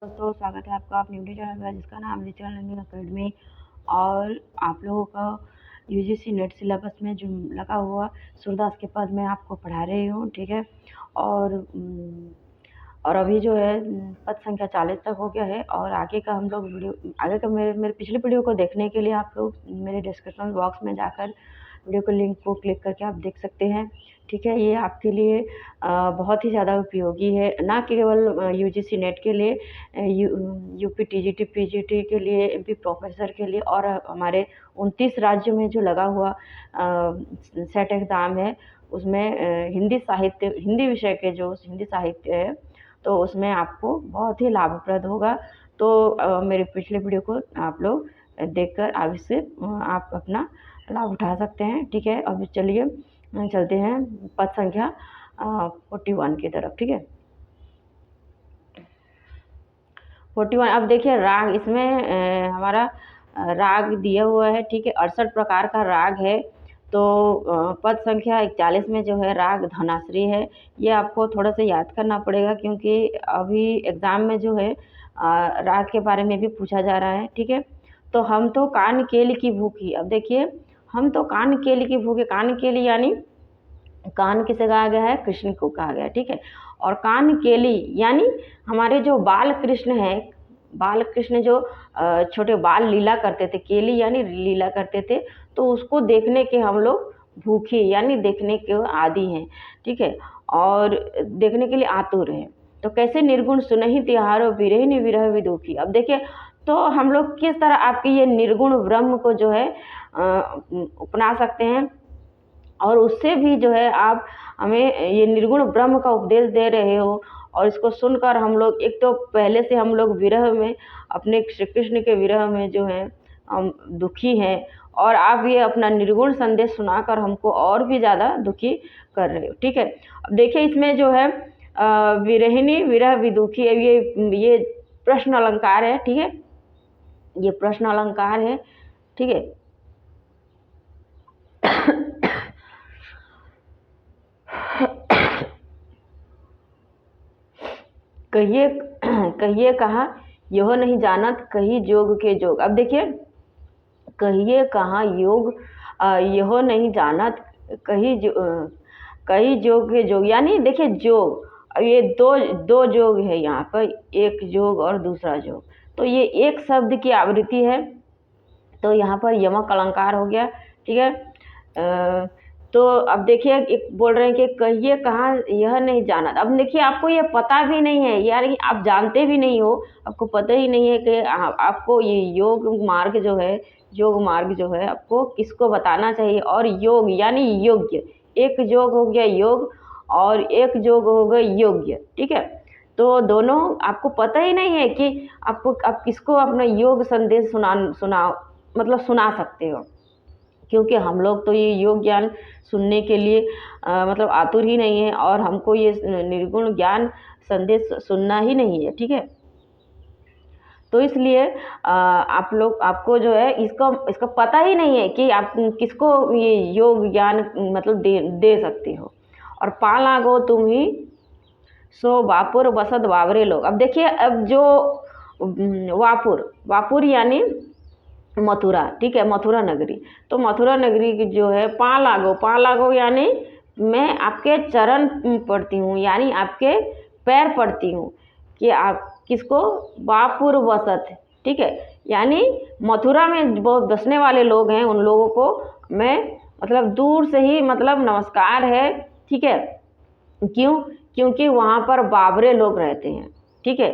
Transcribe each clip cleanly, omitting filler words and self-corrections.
दोस्तों स्वागत है आपका अपने यूट्यूब चैनल पर जिसका नाम डिजिटल लर्निंग अकेडमी। और आप लोगों का यूजीसी नेट सिलेबस में जो लगा हुआ सूरदास के पद में आपको पढ़ा रही हूँ, ठीक है। और अभी जो है पद संख्या 40 तक हो गया है। और आगे का हम लोग वीडियो आगे का मेरे पिछले वीडियो को देखने के लिए आप लोग मेरे डिस्क्रिप्शन बॉक्स में जाकर वीडियो को लिंक को क्लिक करके आप देख सकते हैं, ठीक है। ये आपके लिए बहुत ही ज़्यादा उपयोगी है, ना केवल यूजीसी नेट के लिए, यूपी टीजीटी पीजीटी के लिए, एमपी प्रोफेसर के लिए, और हमारे 29 राज्यों में जो लगा हुआ सेट एग्ज़ाम है उसमें हिंदी विषय के जो हिंदी साहित्य है तो उसमें आपको बहुत ही लाभप्रद होगा। तो मेरे पिछले वीडियो को आप लोग देखकर आप इससे आप अपना लाभ उठा सकते हैं, ठीक है। अब चलिए चलते हैं पद संख्या 41 की तरफ, ठीक है। 41 अब देखिए राग इसमें हमारा राग दिया हुआ है, ठीक है। 68 प्रकार का राग है। तो पद संख्या 41 में जो है राग धनाश्री है। ये आपको थोड़ा सा याद करना पड़ेगा क्योंकि अभी एग्ज़ाम में जो है राग के बारे में भी पूछा जा रहा है, ठीक है। तो हम तो कान केली की भूखी, अब देखिए हम तो कान केली की भूखी, कान केली यानी कान किसे कहा गया है, कृष्ण को कहा गया है, ठीक है। और कान केली यानी हमारे जो बाल कृष्ण हैं, बाल कृष्ण जो छोटे बाल लीला करते थे, केली यानी लीला करते थे, तो उसको देखने के हम लोग भूखे यानी देखने के आदी हैं, ठीक है। और देखने के लिए आतुर हैं। तो कैसे निर्गुण सुनहि तिहारो विरहिनी विरह विदुखी। अब देखिए तो हम लोग किस तरह आपके ये निर्गुण ब्रह्म को जो है अपना सकते हैं, और उससे भी जो है आप हमें ये निर्गुण ब्रह्म का उपदेश दे रहे हो। और इसको सुनकर हम लोग एक तो पहले से हम लोग विरह में, अपने श्री कृष्ण के विरह में जो है हम दुखी हैं, और आप ये अपना निर्गुण संदेश सुनाकर हमको और भी ज़्यादा दुखी कर रहे हो, ठीक है। अब देखिए इसमें जो है विरहिनी विरह विदुखी, ये प्रश्न अलंकार है, ठीक है। ये प्रश्न अलंकार है, ठीक है। कहिए कहिए कहाँ यह नहीं जानत कही जोग के जोग। अब देखिए कहिए कहाँ योग यह नहीं जानत कही जोग के जोग, यानी देखिए जोग, अब ये दो जोग है यहाँ पर, एक जोग और दूसरा जोग। तो ये एक शब्द की आवृत्ति है, तो यहाँ पर यमक अलंकार हो गया, ठीक है। तो अब देखिए एक बोल रहे हैं कि कहिए कहाँ यह नहीं जाना। अब देखिए आपको ये पता भी नहीं है, यानी आप जानते भी नहीं हो, आपको पता ही नहीं है कि आपको ये योग मार्ग जो है आपको किसको बताना चाहिए। और योग यानी योग्य, एक योग हो गया योग और एक योग हो गया योग्य, ठीक है। तो दोनों आपको पता ही नहीं है कि आप किसको अपना योग संदेश सुना सकते हो, क्योंकि हम लोग तो ये योग ज्ञान सुनने के लिए मतलब आतुर ही नहीं है, और हमको ये निर्गुण ज्ञान संदेश सुनना ही नहीं है, ठीक है। तो इसलिए आपको जो है इसका पता ही नहीं है कि आप किसको ये योग ज्ञान मतलब दे सकते हो। और पा लागो तुम ही सो वापुर बसद वावरे लोग। अब देखिए अब जो वापुर यानी मथुरा, ठीक है, मथुरा नगरी। तो मथुरा नगरी की जो है पा लागो यानी मैं आपके चरण पढ़ती हूँ, यानी आपके पैर पढ़ती हूँ कि आप किसको, वापुर वसत, ठीक है, यानी मथुरा में बहुत बसने वाले लोग हैं, उन लोगों को मैं मतलब दूर से ही मतलब नमस्कार है, ठीक है। क्योंकि वहाँ पर बाबरे लोग रहते हैं, ठीक है।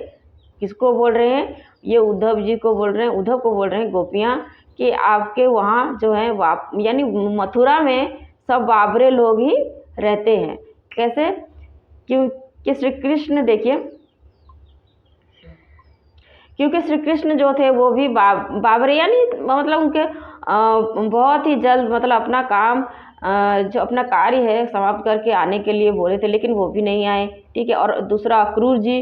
किसको बोल रहे हैं, ये उद्धव जी को बोल रहे हैं, उद्धव को बोल रहे हैं गोपियाँ, कि आपके वहाँ जो है यानी मथुरा में सब बाबरे लोग ही रहते हैं। कैसे, क्योंकि श्री कृष्ण देखिए, क्योंकि श्री कृष्ण जो थे वो भी बाबरे यानी मतलब उनके बहुत ही जल्द मतलब अपना काम जो अपना कार्य है समाप्त करके आने के लिए बोले थे, लेकिन वो भी नहीं आए, ठीक है। और दूसरा अक्रूर जी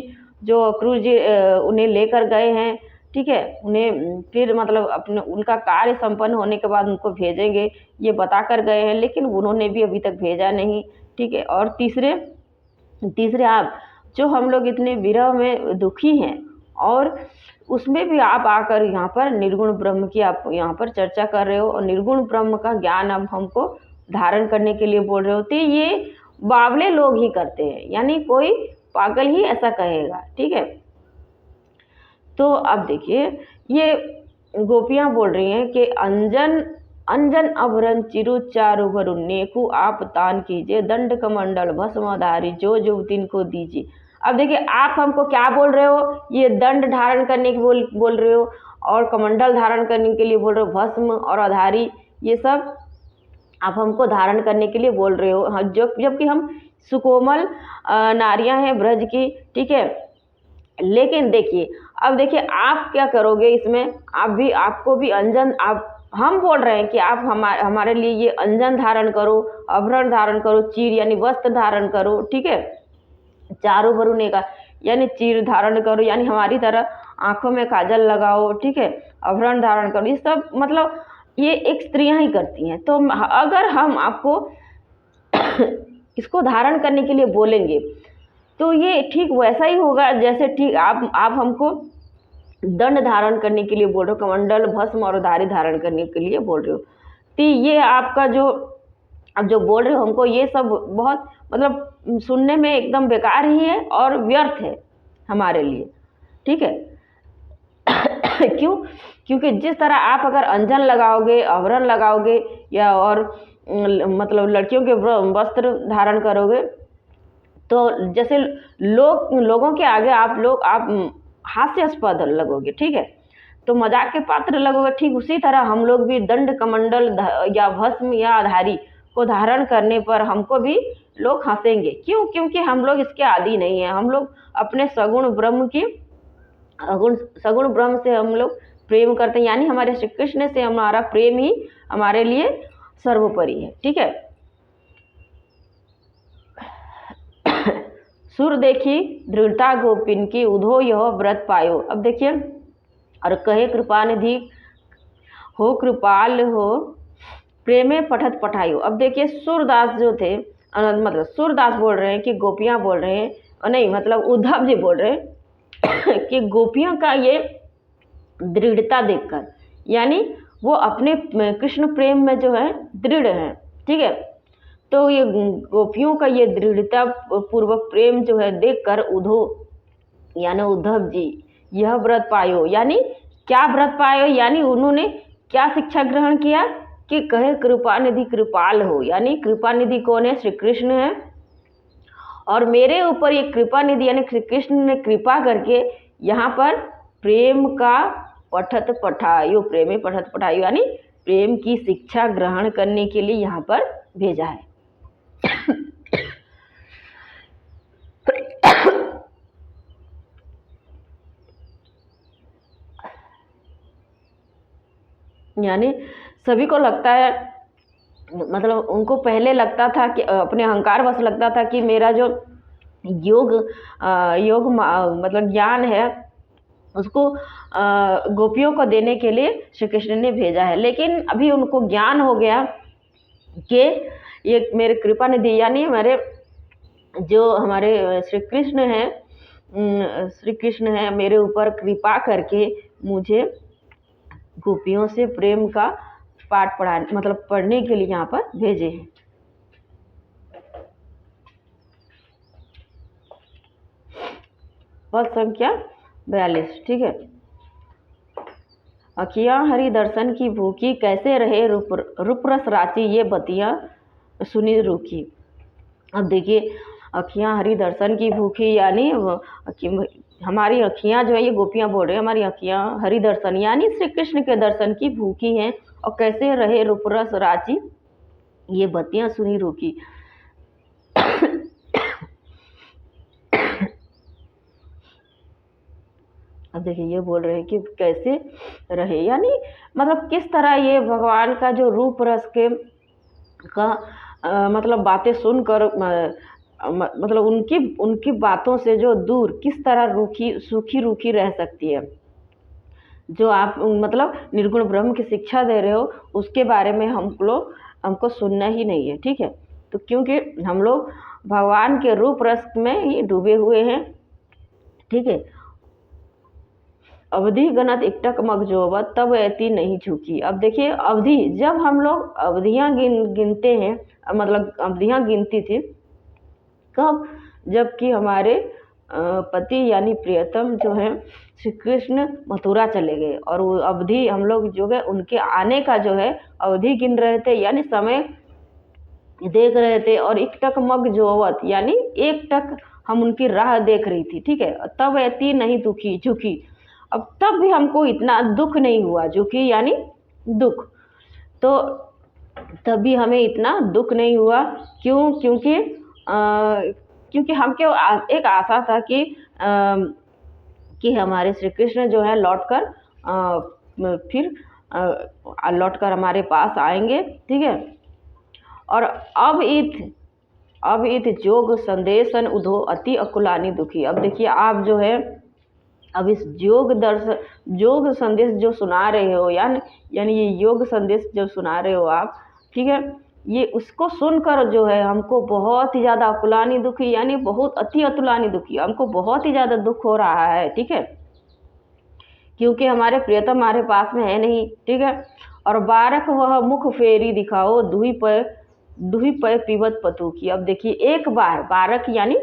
उन्हें लेकर गए हैं, ठीक है। उन्हें फिर मतलब अपने उनका कार्य संपन्न होने के बाद उनको भेजेंगे ये बता कर गए हैं, लेकिन उन्होंने भी अभी तक भेजा नहीं, ठीक है। और तीसरे आप जो हम लोग इतने विरह में दुखी हैं और उसमें भी आप आकर यहाँ पर निर्गुण ब्रह्म की आप यहाँ पर चर्चा कर रहे हो और निर्गुण ब्रह्म का ज्ञान अब हमको धारण करने के लिए बोल रहे हो। तो ये बावले लोग ही करते हैं, यानी कोई पागल ही ऐसा कहेगा, ठीक है। तो अब देखिए ये गोपियां बोल रही हैं कि अंजन अंजन अभरन चिरु चारु भरु नेकु आप तान कीजिए दंड कमंडल भस्मधारी जो युवतीन को दीजिए। अब देखिए आप हमको क्या बोल रहे हो, ये दंड धारण करने की बोल रहे हो और कमंडल धारण करने के लिए बोल रहे हो, भस्म और आधारी ये सब आप हमको धारण करने के लिए बोल रहे हो। हाँ, जबकि हम सुकोमल नारियां हैं ब्रज की, ठीक है। लेकिन देखिए अब देखिए आप क्या करोगे इसमें, आप भी आपको भी अंजन, आप हम बोल रहे हैं कि आप हमारे लिए ये अंजन धारण करो, आभरण धारण करो, चीर यानी वस्त्र धारण करो, ठीक है। चारों भरुने का यानी चीर धारण करो, यानी हमारी तरह आंखों में काजल लगाओ, ठीक है, आभरण धारण करो। ये सब मतलब ये एक स्त्रियां ही करती हैं। तो अगर हम आपको इसको धारण करने के लिए बोलेंगे तो ये ठीक वैसा ही होगा जैसे ठीक आप हमको दंड धारण करने के लिए बोल रहे हो, कमंडल भस्म और धारी धारण करने के लिए बोल रहे हो। तो ये आपका जो अब जो बोल रहे हो हमको ये सब बहुत मतलब सुनने में एकदम बेकार ही है और व्यर्थ है हमारे लिए, ठीक है। क्यों? क्योंकि जिस तरह आप अगर अंजन लगाओगे, आभरण लगाओगे या और मतलब लड़कियों के वस्त्र धारण करोगे तो जैसे लोगों के आगे आप हास्यास्पद लगोगे, ठीक है, तो मजाक के पात्र लगोगे। ठीक उसी तरह हम लोग भी दंड कमंडल या भस्म या आधारी को धारण करने पर हमको भी लोग हंसेंगे। क्यों? क्योंकि हम लोग इसके आदी नहीं है। हम लोग अपने सगुण ब्रह्म की सगुण ब्रह्म से हम लोग प्रेम करते हैं, यानी हमारे श्री कृष्ण से हमारा प्रेम ही हमारे लिए सर्वोपरि है, ठीक है। सुर देखी दृढ़ता गोपिन की उधो यह व्रत पायो। अब देखिए और कहे कृपानिधि हो कृपाल हो प्रेमे पठत पठायो। अब देखिए सूरदास जो थे मतलब सूरदास बोल रहे हैं कि गोपियां बोल रहे हैं, और नहीं मतलब उद्धव जी बोल रहे हैं कि गोपियों का ये दृढ़ता देखकर, यानी वो अपने कृष्ण प्रेम में जो है दृढ़ है, ठीक है। तो ये गोपियों का ये दृढ़ता पूर्वक प्रेम जो है देखकर उधो यानी उद्धव जी यह व्रत पायो, यानी क्या व्रत पायो, यानी उन्होंने क्या शिक्षा ग्रहण किया कि कहे कृपानिधि कृपाल हो, यानी कृपानिधि कौन है? श्री कृष्ण है। और मेरे ऊपर ये कृपानिधि यानी श्री कृष्ण ने कृपा करके यहाँ पर प्रेम का पठत पठायो, प्रेमे पठत पठायो यानी प्रेम की शिक्षा ग्रहण करने के लिए यहाँ पर भेजा है। यानी सभी को लगता है, मतलब उनको पहले लगता था कि अपने अहंकार वश लगता था कि मेरा जो योग मतलब ज्ञान है उसको गोपियों को देने के लिए श्री कृष्ण ने भेजा है। लेकिन अभी उनको ज्ञान हो गया कि ये मेरे कृपा निधि यानी हमारे जो हमारे श्री कृष्ण हैं मेरे ऊपर कृपा करके मुझे गोपियों से प्रेम का पाठ मतलब पढ़ने के लिए यहाँ पर भेजे हैं। पद संख्या 42, ठीक है। अखियाँ हरि दर्शन की भूखी कैसे रहे रूप रस राची ये बतियाँ सुनी रूखी। अब देखिए अखियाँ हरि दर्शन की भूखी यानी हमारी अखियाँ जो है, ये गोपियाँ बोल रहे हैं हमारी अखियाँ हरि दर्शन यानी श्री कृष्ण के दर्शन की भूखी हैं और कैसे रहे रूप रस राची ये बतियाँ सुनी रूखी। अब देखिए ये बोल रहे हैं कि कैसे रहे यानी मतलब किस तरह ये भगवान का जो रूप रस के का मतलब बातें सुनकर मतलब उनकी बातों से जो दूर किस तरह सूखी रूखी रह सकती है। जो आप मतलब निर्गुण ब्रह्म की शिक्षा दे रहे हो उसके बारे में हमको सुनना ही नहीं है, ठीक है। तो क्योंकि हम लोग भगवान के रूप रस में ही डूबे हुए हैं, ठीक है। अवधि गणत एकटक मगजोवत तब ऐती नहीं झुकी। अब देखिए अवधि, जब हम लोग अवधियाँ गिनते हैं, मतलब अवधियाँ गिनती थी कब, जबकि हमारे पति यानी प्रियतम जो है श्री कृष्ण मथुरा चले गए, और वो अवधि हम लोग जो है उनके आने का जो है अवधि गिन रहे थे, यानी समय देख रहे थे। और एक टक मग जोवत यानी एक टक हम उनकी राह देख रही थी, ठीक है। तब ऐती नहीं दुखी झुकी, अब तब भी हमको इतना दुख नहीं हुआ, झुकी यानी दुख, तो तभी हमें इतना दुख नहीं हुआ। क्यों? क्योंकि हमको एक आशा था कि हमारे श्री कृष्ण जो है लौटकर फिर लौटकर हमारे पास आएंगे, ठीक है। और अब इत जोग संदेशन उधो अति अकुलानी दुखी। अब देखिए आप जो है अब इस जोग संदेश जो सुना रहे हो, यानी ये योग संदेश जो सुना रहे हो आप, ठीक है, ये उसको सुनकर जो है हमको बहुत ही ज़्यादा अकुलानी दुखी, यानी बहुत अति अतुलानी दुखी, हमको बहुत ही ज़्यादा दुख हो रहा है, ठीक है, क्योंकि हमारे प्रियतम हमारे पास में है नहीं, ठीक है। और बारक वह मुख फेरी दिखाओ दुही पे पीवत पतू की। अब देखिए एक बार, बारक यानी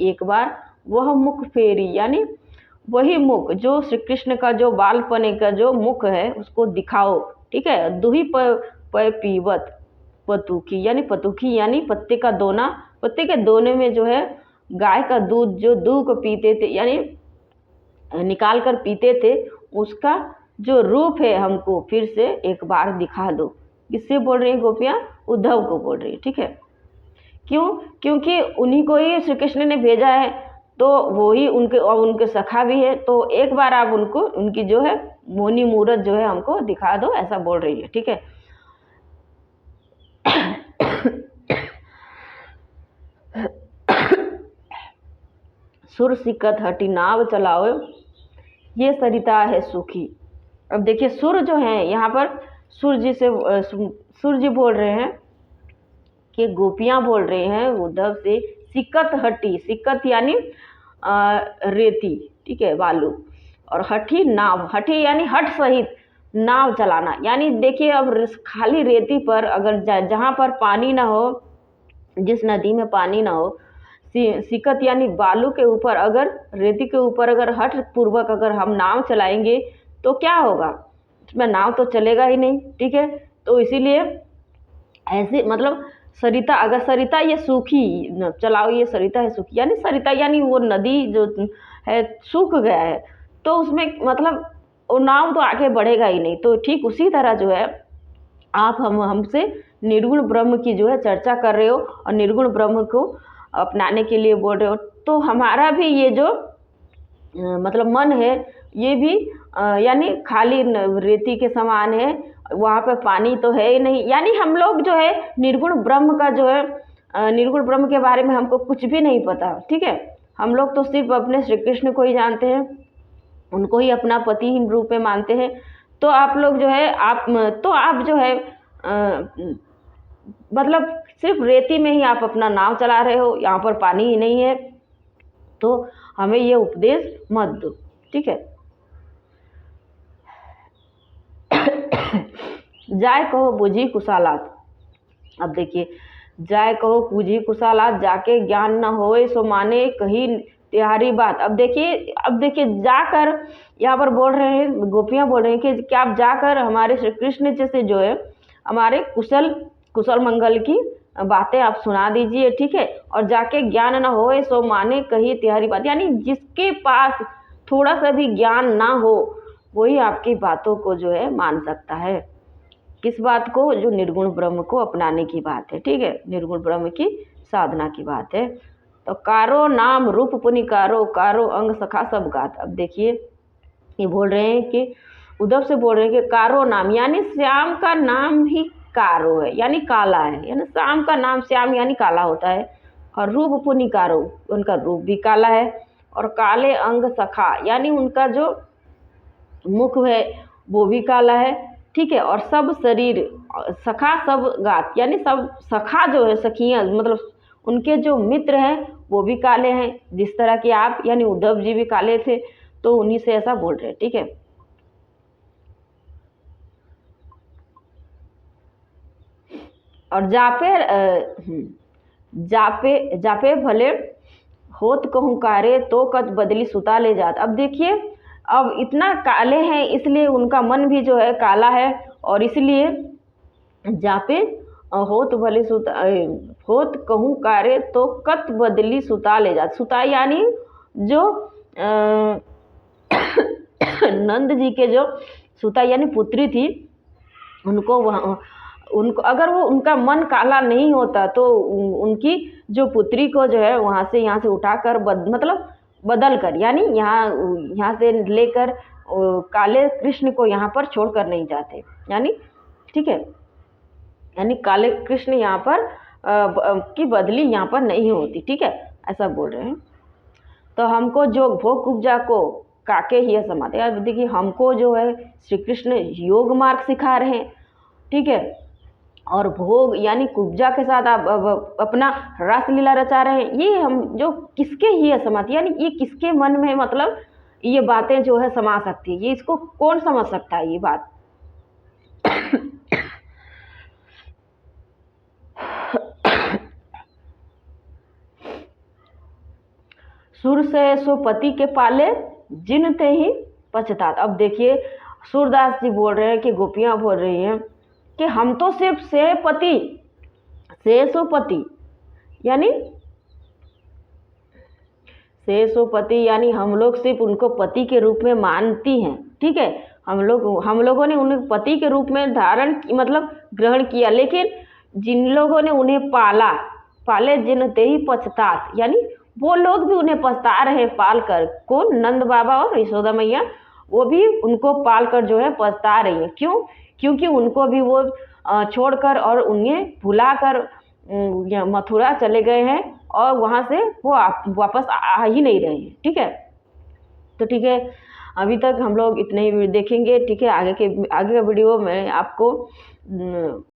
एक बार, वह मुख फेरी यानी वही मुख जो श्री कृष्ण का जो बालपने का जो मुख है उसको दिखाओ, ठीक है। दुही पे पीवत पतुकी, यानी पतुकी यानी पत्ते का दोना, पत्ते के दोने में जो है गाय का दूध जो दूध को पीते थे, यानी निकाल कर पीते थे, उसका जो रूप है हमको फिर से एक बार दिखा दो। किससे बोल रही हैं गोपियाँ? उद्धव को बोल रही है, ठीक है। क्यों? क्योंकि उन्हीं को ही श्री कृष्ण ने भेजा है, तो वो ही उनके सखा भी है, तो एक बार आप उनको उनकी जो है मोनी मूरत जो है हमको दिखा दो, ऐसा बोल रही है, ठीक है। सुर सिकत हटी नाव चलाओ ये सरिता है सुखी। अब देखिए सुर जो है यहाँ पर सूर्य जी बोल रहे हैं कि गोपियाँ बोल रहे हैं उद्धव से, सिकत हटी, सिकत यानी रेती, ठीक है, बालू, और हठी नाव, हठी यानी हट सहित नाव चलाना। यानी देखिए अब खाली रेती पर अगर जहाँ पर पानी ना हो, जिस नदी में पानी ना हो, सिकत यानी बालू के ऊपर, अगर रेती के ऊपर अगर हठ पूर्वक अगर हम नाव चलाएंगे तो क्या होगा, उसमें नाव तो चलेगा ही नहीं, ठीक है। तो इसीलिए ऐसे मतलब सरिता, अगर सरिता ये सूखी चलाओ, ये सरिता है सूखी, यानी सरिता यानी वो नदी जो है सूख गया है, तो उसमें मतलब वो नाव तो आगे बढ़ेगा ही नहीं। तो ठीक उसी तरह जो है आप हमसे निर्गुण ब्रह्म की जो है चर्चा कर रहे हो और निर्गुण ब्रह्म को अपनाने के लिए बोल रहे हो, तो हमारा भी ये जो मतलब मन है ये भी यानी खाली रेती के समान है, वहाँ पे पानी तो है ही नहीं। यानी हम लोग जो है निर्गुण ब्रह्म का जो है निर्गुण ब्रह्म के बारे में हमको कुछ भी नहीं पता, ठीक है। हम लोग तो सिर्फ अपने श्री कृष्ण को ही जानते हैं, उनको ही अपना पति ही रूप में मानते हैं। तो आप लोग जो है आप जो है मतलब सिर्फ रेती में ही आप अपना नाव चला रहे हो, यहाँ पर पानी ही नहीं है, तो हमें ये उपदेश मत दो, ठीक है। जाय कहो बुझी कुशालात। अब देखिए जाय कहो बुझी कुशालात, जाके ज्ञान न होए सो माने कही तिहारी बात। अब देखिए जाकर यहाँ पर बोल रहे हैं, गोपियाँ बोल रहे हैं कि आप जाकर हमारे श्री कृष्ण जी से जो है हमारे कुशल मंगल की बातें आप सुना दीजिए, ठीक है। और जाके ज्ञान न होए सो माने कही तिहारी बात, यानी जिसके पास थोड़ा सा भी ज्ञान ना हो वही आपकी बातों को जो है मान सकता है। किस बात को? जो निर्गुण ब्रह्म को अपनाने की बात है, ठीक है, निर्गुण ब्रह्म की साधना की बात है। तो कारो नाम रूप पुनि कारो अंग सखा सब गात। अब देखिए ये बोल रहे हैं कि उद्धव से बोल रहे हैं कि कारो नाम यानी श्याम का नाम ही कारो है, यानी काला है, यानी श्याम का नाम श्याम यानी काला होता है। और रूप पुनि कारो, उनका रूप भी काला है। और काले अंग सखा यानी उनका जो मुख है वो भी काला है, ठीक है। और सब शरीर सखा सब गात, यानी सब सखा जो है सखियाँ मतलब उनके जो मित्र हैं वो भी काले हैं, जिस तरह के आप यानी उद्धव जी भी काले थे। तो उन्हीं से ऐसा बोल रहे हैं, ठीक है। और जापे जापे भले होत कहूँ कारे तो कत बदली सुता ले जात। अब देखिए, अब इतना काले हैं इसलिए उनका मन भी जो है काला है, और इसलिए जापे होत भले सुता होत कहूँ कारे तो कत बदली सुता ले जात। सुता यानी जो नंद जी के जो सुता यानी पुत्री थी, उनको वहाँ उनको अगर वो उनका मन काला नहीं होता तो उनकी जो पुत्री को जो है वहाँ से उठाकर मतलब बदल कर, यानी यहाँ से लेकर काले कृष्ण को यहाँ पर छोड़कर नहीं जाते, यानी ठीक है, यानी काले कृष्ण यहाँ पर की बदली यहाँ पर नहीं होती, ठीक है, ऐसा बोल रहे हैं। तो हमको जो भोग उपजा को काके ही समाते, यार देखिए हमको जो है श्री कृष्ण योग मार्ग सिखा रहे हैं, ठीक है, और भोग यानी कुब्जा के साथ आप अपना रासलीला रचा रहे हैं। ये हम जो किसके ही समाते, यानी ये किसके मन में मतलब ये बातें जो है समा सकती है, ये इसको कौन समझ सकता है ये बात। सुर से सो पति के पाले जिन ते ही पछतात। अब देखिए सूरदास जी बोल रहे हैं कि गोपियां बोल रही हैं कि हम तो सिर्फ शेषोपति यानी शेषोपति यानी हम लोग सिर्फ उनको पति के रूप में मानती हैं, ठीक है, हम लोगों ने उन्हें पति के रूप में मतलब ग्रहण किया, लेकिन जिन लोगों ने उन्हें पाले जिन ते ही पछतात, यानी वो लोग भी उन्हें पछता रहे पाल कर। कौन? नंद बाबा और यशोदा मैया, वो भी उनको पाल कर जो है पछता रही है। क्यों? क्योंकि उनको भी वो छोड़कर और उन्हें भुलाकर मथुरा चले गए हैं, और वहाँ से वो वापस आ ही नहीं रहे हैं, ठीक है। तो ठीक है, अभी तक हम लोग इतने ही देखेंगे, ठीक है। आगे का वीडियो में आपको